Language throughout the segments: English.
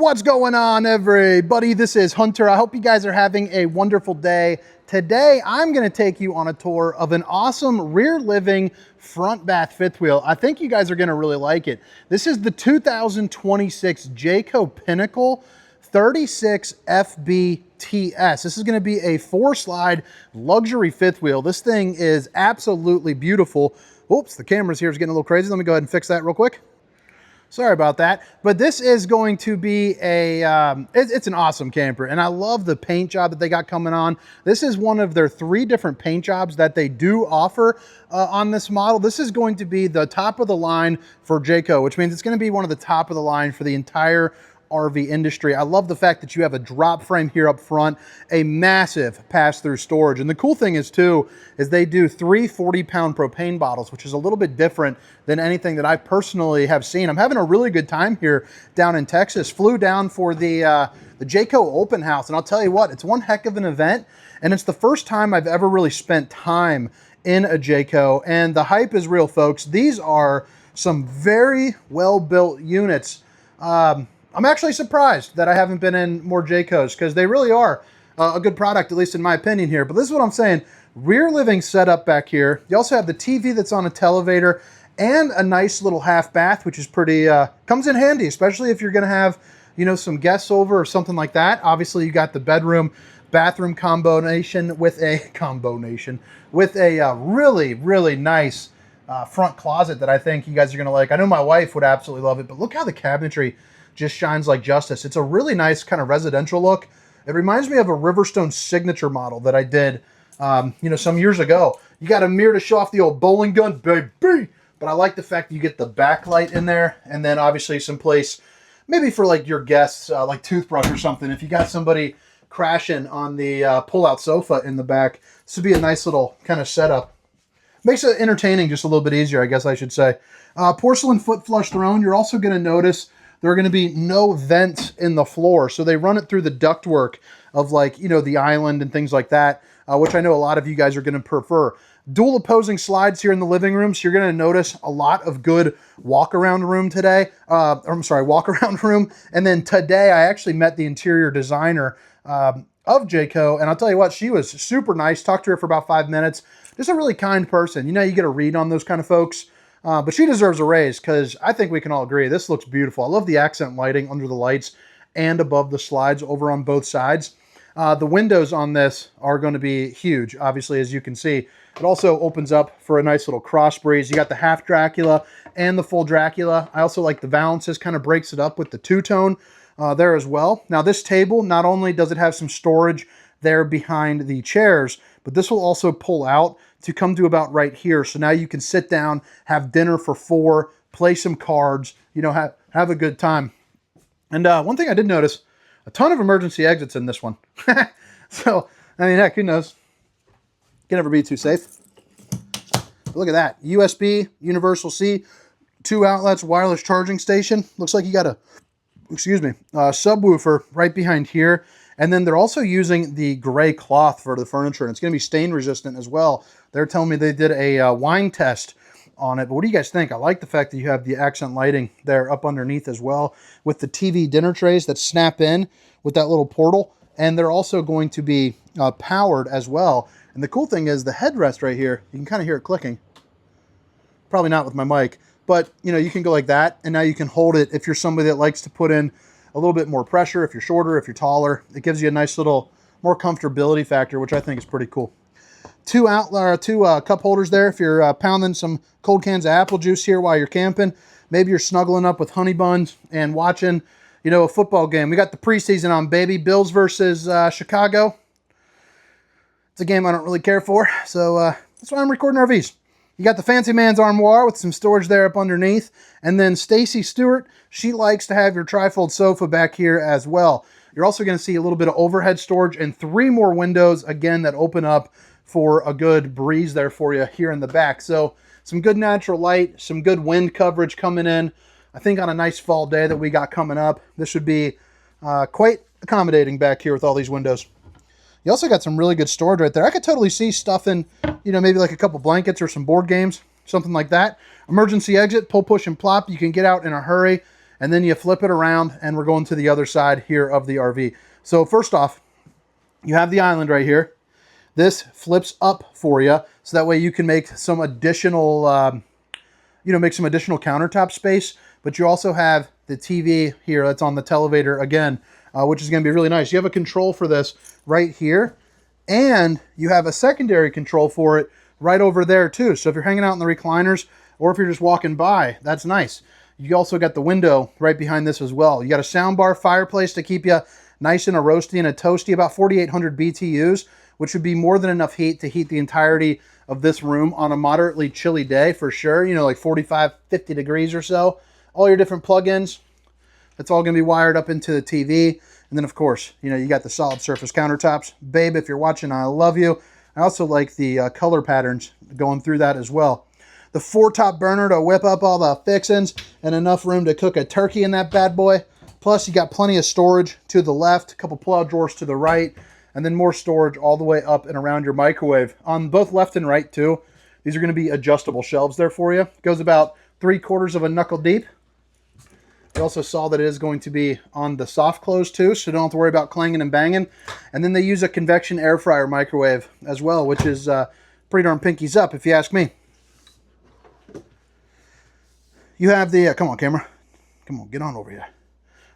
What's going on, everybody? This is Hunter. I hope you guys are having a wonderful day. Today, I'm going to take you on a tour of an awesome rear living front bath fifth wheel. I think you guys are going to really like it. This is the 2026 Jayco Pinnacle 36FBTS. This is going to be a 4-slide luxury fifth wheel. This thing is absolutely beautiful. Oops, the camera's here is getting a little crazy. Let me go ahead and fix that real quick. Sorry about that, but this is going to be it's an awesome camper, and I love the paint job that they got coming on. This is one of their 3 different paint jobs that they do offer on this model. This is going to be the top of the line for Jayco, which means it's going to be one of the top of the line for the entire RV industry. I love the fact that you have a drop frame here up front, a massive pass-through storage. And the cool thing is too, is they do 3 40-pound propane bottles, which is a little bit different than anything that I personally have seen. I'm having a really good time here down in Texas. Flew down for the Jayco open house, and I'll tell you what, it's one heck of an event, and it's the first time I've ever really spent time in a Jayco, and the hype is real, folks. These are some very well-built units. I'm actually surprised that I haven't been in more Jaycos, because they really are a good product, at least in my opinion here. But this is what I'm saying. Rear living setup back here. You also have the TV that's on a televator and a nice little half bath, which is pretty, comes in handy, especially if you're going to have, you know, some guests over or something like that. Obviously, you got the bedroom bathroom combination with a really, really nice front closet that I think you guys are going to like. I know my wife would absolutely love it, but look how the cabinetry just shines like justice. It's a really nice kind of residential look. It reminds me of a Riverstone signature model that I did, you know, some years ago. You got a mirror to show off the old bowling gun, baby. But I like the fact that you get the backlight in there, and then obviously some place maybe for like your guests, like toothbrush or something. If you got somebody crashing on the pull-out sofa in the back, this would be a nice little kind of setup. Makes it entertaining just a little bit easier, I guess I should say. Porcelain foot flush throne. You're also going to notice there are going to be no vents in the floor. So they run it through the ductwork of, like, you know, the island and things like that, which I know a lot of you guys are going to prefer. Dual opposing slides here in the living room. So you're going to notice a lot of good walk-around room today. Walk-around room. And then today I actually met the interior designer of Jayco. And I'll tell you what, she was super nice. Talked to her for about 5 minutes. Just a really kind person. You know, you get a read on those kind of folks. But she deserves a raise, because I think we can all agree this looks beautiful. I love the accent lighting under the lights and above the slides over on both sides. The windows on this are going to be huge, obviously, as you can see. It also opens up for a nice little cross breeze. You got the half Dracula and the full Dracula. I also like the valances, kind of breaks it up with the two-tone there as well. Now this table, not only does it have some storage there behind the chairs, but this will also pull out to come to about right here. So now you can sit down, have dinner for 4, play some cards, you know, have a good time. And one thing I did notice, a ton of emergency exits in this one. So, I mean, heck, who knows? Can never be too safe. But look at that. USB, Universal C, 2 outlets, wireless charging station. Looks like you got a, subwoofer right behind here. And then they're also using the gray cloth for the furniture, and it's going to be stain resistant as well. They're telling me they did a wine test on it. But what do you guys think? I like the fact that you have the accent lighting there up underneath as well, with the TV dinner trays that snap in with that little portal. And they're also going to be powered as well. And the cool thing is the headrest right here, you can kind of hear it clicking. Probably not with my mic, but you know, you can go like that, and now you can hold it if you're somebody that likes to put in a little bit more pressure. If you're shorter, if you're taller, it gives you a nice little more comfortability factor, which I think is pretty cool. 2 cup holders there if you're pounding some cold cans of apple juice here while you're camping. Maybe you're snuggling up with honey buns and watching, you know, a football game. We got the preseason on, baby. Bills versus Chicago. It's a game I don't really care for, so that's why I'm recording RVs. You got the fancy man's armoire with some storage there up underneath. And then Stacy Stewart, she likes to have your trifold sofa back here as well. You're also going to see a little bit of overhead storage and 3 more windows, again, that open up for a good breeze there for you here in the back. So some good natural light, some good wind coverage coming in. I think on a nice fall day that we got coming up, this should be quite accommodating back here with all these windows. You also got some really good storage right there. I could totally see stuff in, you know, maybe like a couple blankets or some board games, something like that. Emergency exit, pull, push, and plop. You can get out in a hurry And then you flip it around, and we're going to the other side here of the RV. So first off, you have the island right here. This flips up for you, so that way you can make some additional, make some additional countertop space. But you also have the TV here that's on the televator again, which is going to be really nice. You have a control for this right here, and you have a secondary control for it right over there too. So if you're hanging out in the recliners, or if you're just walking by, that's nice. You also got the window right behind this as well. You got a sound bar fireplace to keep you nice and a roasty and a toasty, about 4,800 BTUs, which would be more than enough heat to heat the entirety of this room on a moderately chilly day for sure. Like 45, 50 degrees or so. All your different plugins, it's all going to be wired up into the TV. And then, of course, you got the solid surface countertops. Babe, if you're watching, I love you. I also like the color patterns going through that as well. The 4-top burner to whip up all the fixings, and enough room to cook a turkey in that bad boy. Plus, you got plenty of storage to the left, a couple pull-out drawers to the right, and then more storage all the way up and around your microwave. On both left and right, too, these are going to be adjustable shelves there for you. It goes about 3/4 of a knuckle deep. You also saw that it is going to be on the soft close too, so don't have to worry about clanging and banging. And then they use a convection air fryer microwave as well, which is pretty darn pinkies up if you ask me. You have the, come on camera, come on, get on over here.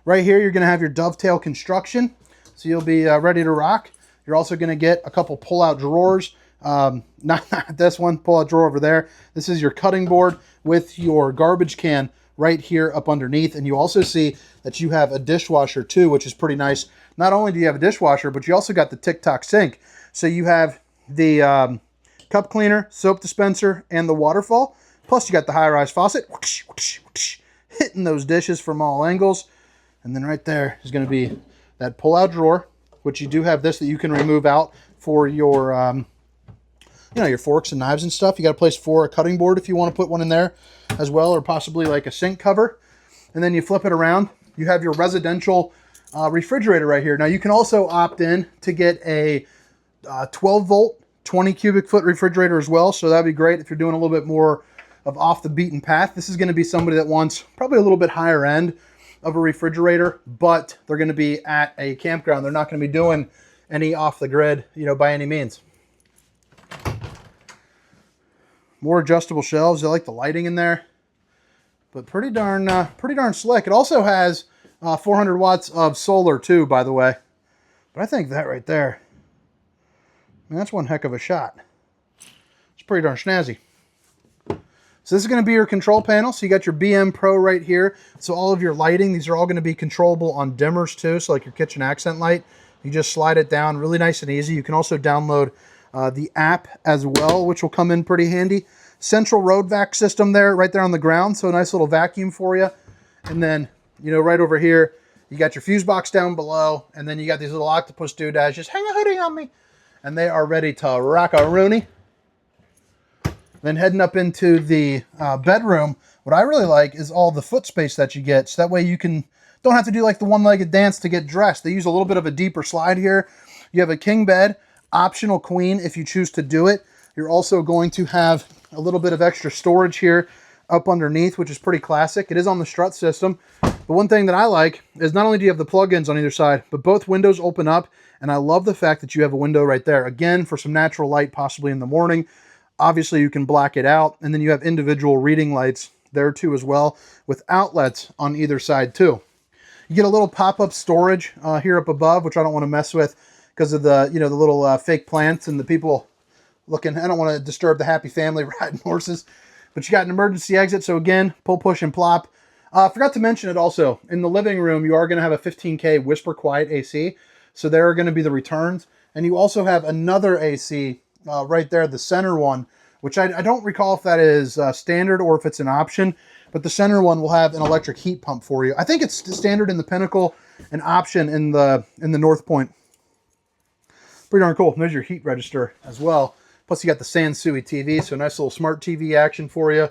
Right here, you're going to have your dovetail construction, so you'll be ready to rock. You're also going to get a couple pull-out drawers. Not this one, pull-out drawer over there. This is your cutting board with your garbage can right here up underneath. And you also see that you have a dishwasher too, which is pretty nice. Not only do you have a dishwasher, but you also got the tic-toc sink. So you have the cup cleaner, soap dispenser, and the waterfall. Plus you got the high-rise faucet, whoosh, whoosh, whoosh, hitting those dishes from all angles. And then right there is going to be that pull-out drawer, which you do have this that you can remove out for your, your forks and knives and stuff. You got a place for a cutting board if you want to put one in there as well, or possibly like a sink cover. And then you flip it around. You have your residential refrigerator right here. Now you can also opt in to get a 12 volt, 20 cubic foot refrigerator as well. So that'd be great if you're doing a little bit more of off the beaten path. This is going to be somebody that wants probably a little bit higher end of a refrigerator, but they're going to be at a campground. They're not going to be doing any off the grid, by any means. More adjustable shelves. I like the lighting in there, but pretty darn slick. It also has 400 watts of solar too, by the way. But I think that right there, that's one heck of a shot. It's pretty darn snazzy. So this is going to be your control panel. So you got your BM Pro right here. So all of your lighting, these are all going to be controllable on dimmers too. So like your kitchen accent light, you just slide it down really nice and easy. You can also download the app as well, which will come in pretty handy. Central road vac system there, right there on the ground. So a nice little vacuum for you. And then, right over here, you got your fuse box down below. And then you got these little octopus doodads. Just hang a hoodie on me. And they are ready to rock a rooney. Then heading up into the bedroom, what I really like is all the foot space that you get. So that way you don't have to do like the one-legged dance to get dressed. They use a little bit of a deeper slide here. You have a king bed, optional queen if you choose to do it. You're also going to have a little bit of extra storage here up underneath, which is pretty classic. It is on the strut system. But one thing that I like is not only do you have the plug-ins on either side, but both windows open up. And I love the fact that you have a window right there. Again, for some natural light, possibly in the morning. Obviously, you can black it out. And then you have individual reading lights there too as well, with outlets on either side too. You get a little pop-up storage here up above, which I don't want to mess with because of the, the little fake plants and the people looking. I don't want to disturb the happy family riding horses. But you got an emergency exit. So again, pull, push, and plop. Forgot to mention it also. In the living room, you are going to have a 15K Whisper Quiet AC. So there are going to be the returns. And you also have another AC right there, the center one, which I don't recall if that is standard or if it's an option. But the center one will have an electric heat pump for you. I think it's standard in the Pinnacle, an option in the North Point. Pretty darn cool. There's your heat register as well. Plus you got the Sansui TV, so nice little smart TV action for you.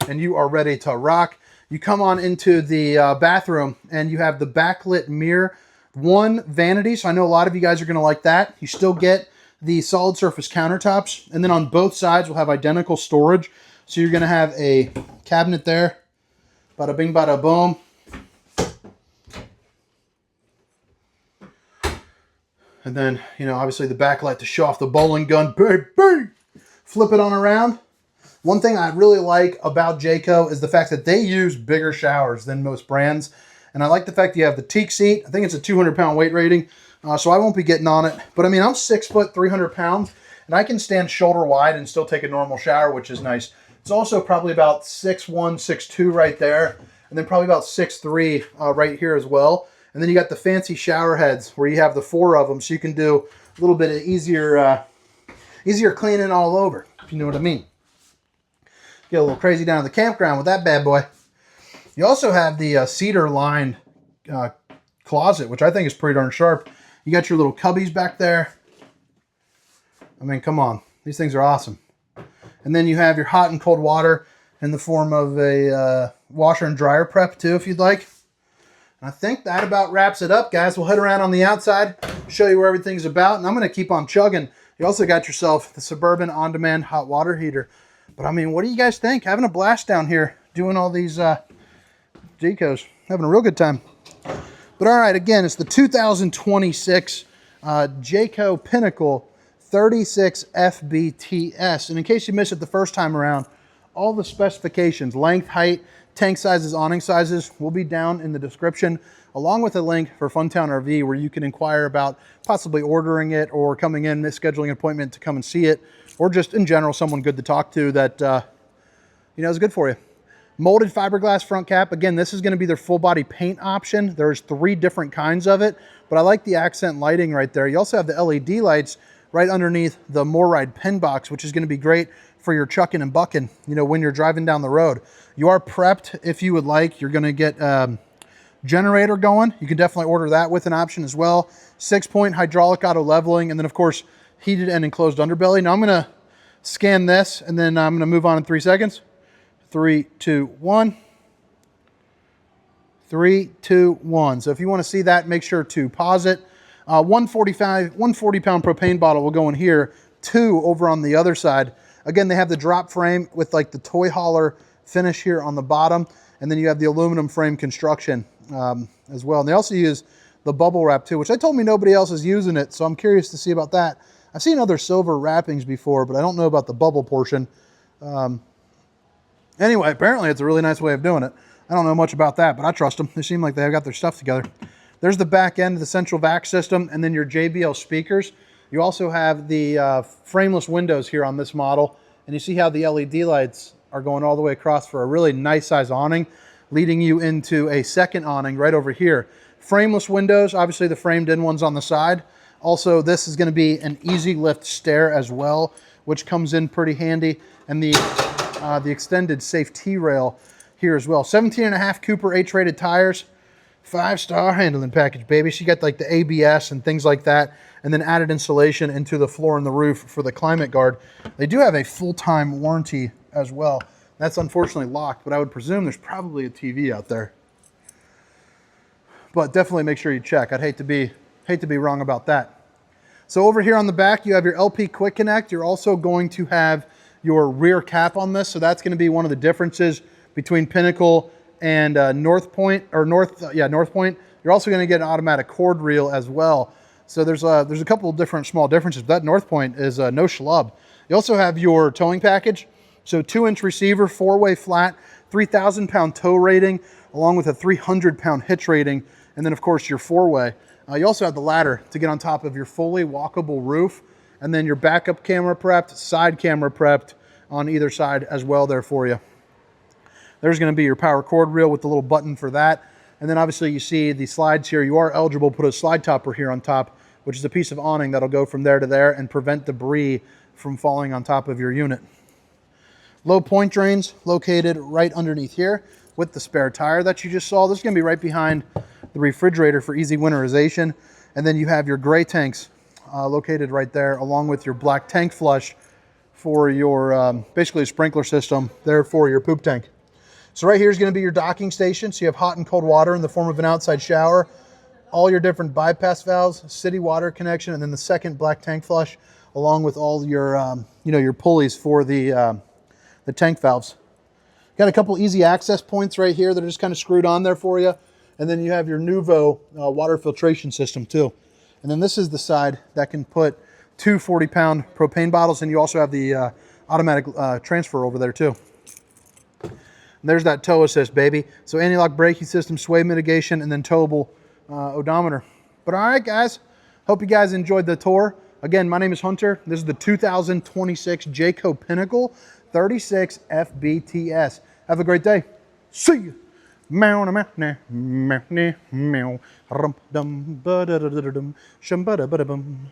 And you are ready to rock. You come on into the bathroom and you have the backlit mirror. One vanity, so I know a lot of you guys are going to like that. You still get the solid surface countertops. And then on both sides we'll have identical storage. So you're going to have a cabinet there. Bada bing, bada boom. And then, you know, obviously the backlight to show off the bowling gun, baby. Flip it on around. One thing I really like about Jayco is the fact that they use bigger showers than most brands. And I like the fact that you have the teak seat. I think it's a 200-pound weight rating, so I won't be getting on it. But I mean, I'm 6 foot, 300 pounds, and I can stand shoulder wide and still take a normal shower, which is nice. It's also probably about 6'1", 6'2" right there, and then probably about 6'3" right here as well. And then you got the fancy shower heads where you have the 4 of them, so you can do a little bit of easier cleaning all over, if you know what I mean. Get a little crazy down at the campground with that bad boy. You also have the cedar-lined closet, which I think is pretty darn sharp. You got your little cubbies back there. I mean, come on. These things are awesome. And then you have your hot and cold water in the form of a washer and dryer prep, too, if you'd like. And I think that about wraps it up, guys. We'll head around on the outside, show you where everything's about, and I'm going to keep on chugging. You also got yourself the Suburban on-demand hot water heater. But, I mean, what do you guys think? Having a blast down here doing all these Jaycos. Having a real good time. But, all right, again, it's the 2026 Jayco Pinnacle 36FBTS. And in case you missed it the first time around, all the specifications, length, height, tank sizes, awning sizes will be down in the description, along with a link for Funtown RV where you can inquire about possibly ordering it or coming in, scheduling an appointment to come and see it, or just in general, someone good to talk to that, you know, is good for you. Molded fiberglass front cap. Again, this is going to be their full body paint option. There's 3 different kinds of it, but I like the accent lighting right there. You also have the LED lights right underneath the MoreRide pen box, which is going to be great for your chucking and bucking, you know, when you're driving down the road. You are prepped if you would like. You're going to get generator going. You can definitely order that with an option as well. 6-point hydraulic auto leveling, and then of course heated and enclosed underbelly. Now I'm going to scan this, and then I'm going to move on in 3 seconds. 3, 2, 1. 3, 2, 1. So if you want to see that, make sure to pause it. 140-pound propane bottle will go in here. 2 over on the other side. Again, they have the drop frame with like the toy hauler finish here on the bottom, and then you have the aluminum frame construction as well. And they also use the bubble wrap too, which I told me nobody else is using it, so I'm curious to see about that. I've seen other silver wrappings before, but I don't know about the bubble portion. Anyway, apparently it's a really nice way of doing it. I don't know much about that, but I trust them. They seem like they've got their stuff together. There's the back end of the central vac system, and then your JBL speakers. You also have the frameless windows here on this model, and you see how the LED lights are going all the way across for a really nice size awning, leading you into a second awning right over here. Frameless windows, obviously the framed in ones on the side. Also, this is going to be an easy lift stair as well, which comes in pretty handy, and the extended safe T-rail here as well. 17.5 Cooper H-rated tires, 5-star handling package, baby. So you got like the ABS and things like that, and then added insulation into the floor and the roof for the climate guard. They do have a full-time warranty as well. That's unfortunately locked, but I would presume there's probably a TV out there. But definitely make sure you check. I'd hate to be wrong about that. So over here on the back, you have your LP Quick Connect. You're also going to have your rear cap on this, so that's going to be one of the differences between Pinnacle and North Point. You're also going to get an automatic cord reel as well. So there's a couple of different small differences. That North Point is no schlub. You also have your towing package. So 2-inch receiver, 4-way flat, 3,000-pound tow rating, along with a 300-pound hitch rating, and then of course your 4-way. You also have the ladder to get on top of your fully walkable roof, and then your backup camera prepped, side camera prepped on either side as well there for you. There's going to be your power cord reel with the little button for that. And then obviously you see the slides here. You are eligible to put a slide topper here on top, which is a piece of awning that'll go from there to there and prevent debris from falling on top of your unit. Low point drains located right underneath here with the spare tire that you just saw. This is going to be right behind the refrigerator for easy winterization. And then you have your gray tanks located right there, along with your black tank flush for your basically a sprinkler system there for your poop tank. So right here is going to be your docking station. So you have hot and cold water in the form of an outside shower, all your different bypass valves, city water connection, and then the second black tank flush, along with all your your pulleys for the tank valves. Got a couple easy access points right here that are just kind of screwed on there for you. And then you have your Nuvo water filtration system too. And then this is the side that can put 2 40-pound propane bottles, and you also have the automatic transfer over there too. And there's that tow assist, baby. So anti-lock braking system, sway mitigation, and then towable odometer. But all right, guys, hope you guys enjoyed the tour. Again, my name is Hunter. This is the 2026 Jayco Pinnacle 36FBTS. Have a great day. See you. Meow, meow, meow, meow, meow, meow, rum, dum, ba da da da dum, shum ba da ba da bum.